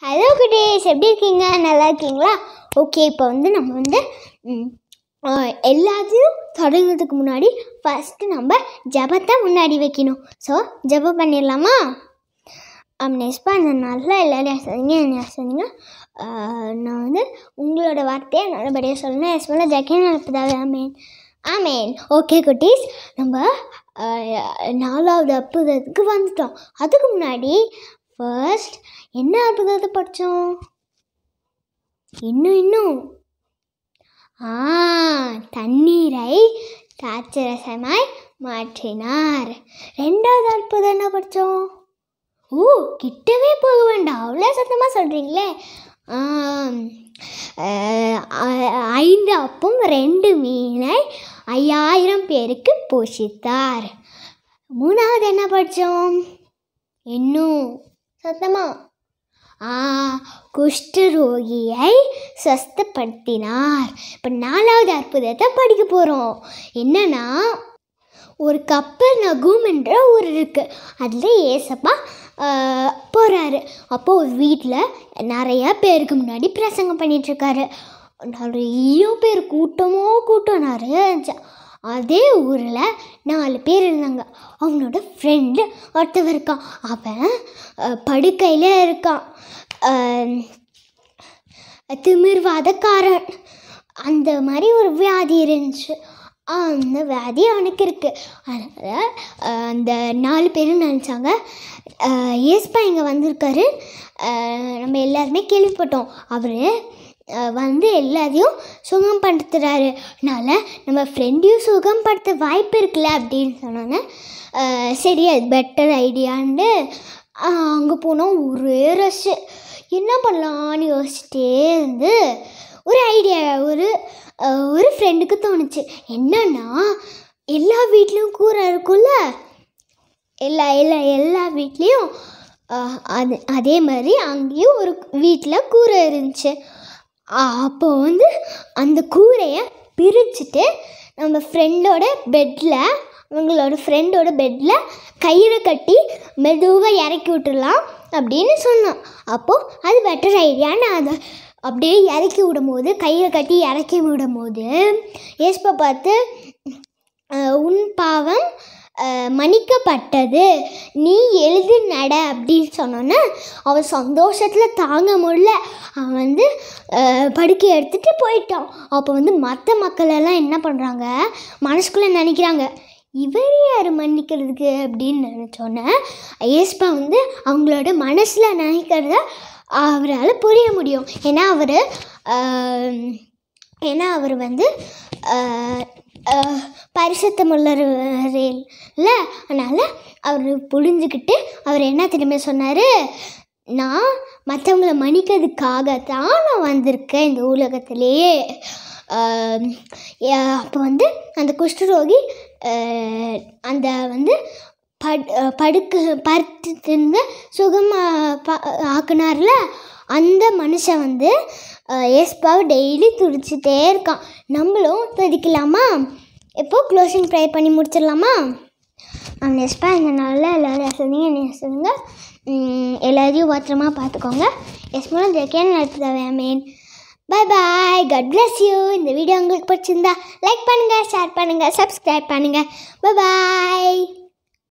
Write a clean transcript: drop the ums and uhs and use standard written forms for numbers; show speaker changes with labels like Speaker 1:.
Speaker 1: Hello குட்டீஸ், எப்படி இருக்கீங்க? நல்லா இருக்கீங்களா? ஓகே, இப்போ நம்ம எல்லாத்தையும் தொடங்குறதுக்கு முன்னாடி ஃபஸ்ட்டு நம்ம ஜபத்தை முன்னாடி வைக்கணும். ஸோ ஜபம் பண்ணிடலாமா? நெக்ஸ்ட்பா அந்த நாளில் எல்லோரும் சொன்னீங்க நான் உங்களோட வார்த்தையை நல்லபடியாக சொல்லணும். எஸ்மோல ஜக்கே நடப்பதாக ஆமேன் ஆமேன். ஓகே குட்டீஸ், நம்ம 4வது அற்புதத்துக்கு வந்துட்டோம். அதுக்கு முன்னாடி ஃபர்ஸ்ட் என்ன அற்புதத்தை படித்தோம்? இன்னும் தண்ணீரை திராட்சரசமாய் மாற்றினார். 2வது அற்புதம் என்ன படித்தோம்? கிட்டவே போக வேண்டாம், அவ்வளோ சத்தமாக சொல்கிறீங்களே. 5 அப்பம் 2 மீனை 5000 பேருக்கு போஷித்தார். 3வது என்ன படித்தோம்? இன்னும் சத்தமா குஷ்டரோகியை சுஸ்தப்படுத்தினார். இப்போ 4வது அற்புதத்தை படிக்க போகிறோம். என்னன்னா, ஒரு கப்பர்நகூம் என்ற ஊர் இருக்குது. அதில் ஏசப்பா போகிறாரு. அப்போது ஒரு வீட்டில் நிறையா பேருக்கு முன்னாடி பிரசங்கம் பண்ணிகிட்ருக்காரு. நிறைய பேர் கூட்டம் நிறைய இருந்துச்சு. அதே ஊரில் 4 பேர் இருந்தாங்க. அவனோட ஃப்ரெண்டு ஒருத்தவர் இருக்கான். அவன் படுக்கையில் இருக்கான். திமிர்வாதக்காரன், அந்த மாதிரி ஒரு வியாதி இருந்துச்சு. அந்த வியாதி அவனுக்கு இருக்குது. அதனால் அந்த 4 பேரும் நினச்சாங்க, ஏசப்பா இங்கே வந்திருக்காரு, நம்ம எல்லாருமே கேள்விப்பட்டோம், அவர் எல்லாத்தையும் சுகம்படுத்துகிறாரு, அதனால் நம்ம ஃப்ரெண்டையும் சுகம்படுத்த வாய்ப்பு இருக்குல்ல அப்படின்னு சொன்னோன்னே, சரி அது பெட்டர் ஐடியான்னு அங்கே போனோம். ஒரே ரஷ்ஷு. என்ன பண்ணலான்னு யோசிச்சிட்டே இருந்து ஒரு ஐடியா ஒரு ஃப்ரெண்டுக்கு தோணுச்சு. என்னன்னா, எல்லா வீட்லேயும் கூரை இருக்கும்ல, எல்லா வீட்லேயும் அதே மாதிரி அங்கேயும் ஒரு வீட்டில் கூரை இருந்துச்சு. அப்போ அந்த கூரையை பிரிச்சுட்டு நம்ம அவங்களோட ஃப்ரெண்டோட பெட்டில் கயிறை கட்டி மெதுவாக இறக்கி விட்டுடலாம் அப்படின்னு சொன்னான். அப்போது அது பெட்டர் ஐடியான்னு அதை அப்படியே இறக்கி விடும்போது, கயிறை கட்டி இறக்கி விடும்போது ஏசப்பா பார்த்து, உன் பாவம் மன்னிக்கப்பட்டது, நீ எழுதி நட அப்படின்னு சொன்னோன்னே அவன் சந்தோஷத்தில் தாங்க முடியல. அவன் படுக்கை எடுத்துகிட்டு போயிட்டான். அப்போ மற்ற மக்களெல்லாம் என்ன பண்ணுறாங்க, மனசுக்குள்ளே நினைக்கிறாங்க, இவர் யார் மன்னிக்கிறதுக்கு அப்படின்னு நினச்சோன்னே ஏசப்பா அவங்களோட மனசில் நினைக்கிறத அவரால் புரிய முடியும். ஏன்னா அவர் பரிசுத்தமுள்ளவர் இல்லை. அதனால் அவர் புரிஞ்சுக்கிட்டு அவர் என்ன திரும்ப சொன்னார், நான் மற்றவங்கள மன்னிக்கிறதுக்காகத்தான் நான் வந்திருக்கேன் இந்த உலகத்திலேயே. அப்போ அந்த குஷ்டரோகி அந்த படுத்து சுகமாக ஆக்குனார்ல, அந்த மனுஷன் ஏசப்பாவை டெய்லி துடிச்சிட்டே இருக்கான். நம்மளும் துதிக்கலாமா? இப்போ க்ளோசிங் ப்ரே பண்ணி முடிச்சிடலாமா? ஏசப்பா இந்த நாளில் எல்லோரும் சொன்னீங்க, எல்லாரையும் பத்திரமா பார்த்துக்கோங்க. எஸ்மோல ஜக்கேன்னு நடத்துதாவே ஆமேன். பாய் பாய், காட் பிளஸ் யூ. இந்த வீடியோ உங்களுக்கு பிடிச்சிருந்தா லைக் பண்ணுங்கள், ஷேர் பண்ணுங்கள், சப்ஸ்கிரைப் பண்ணுங்கள். பாய்.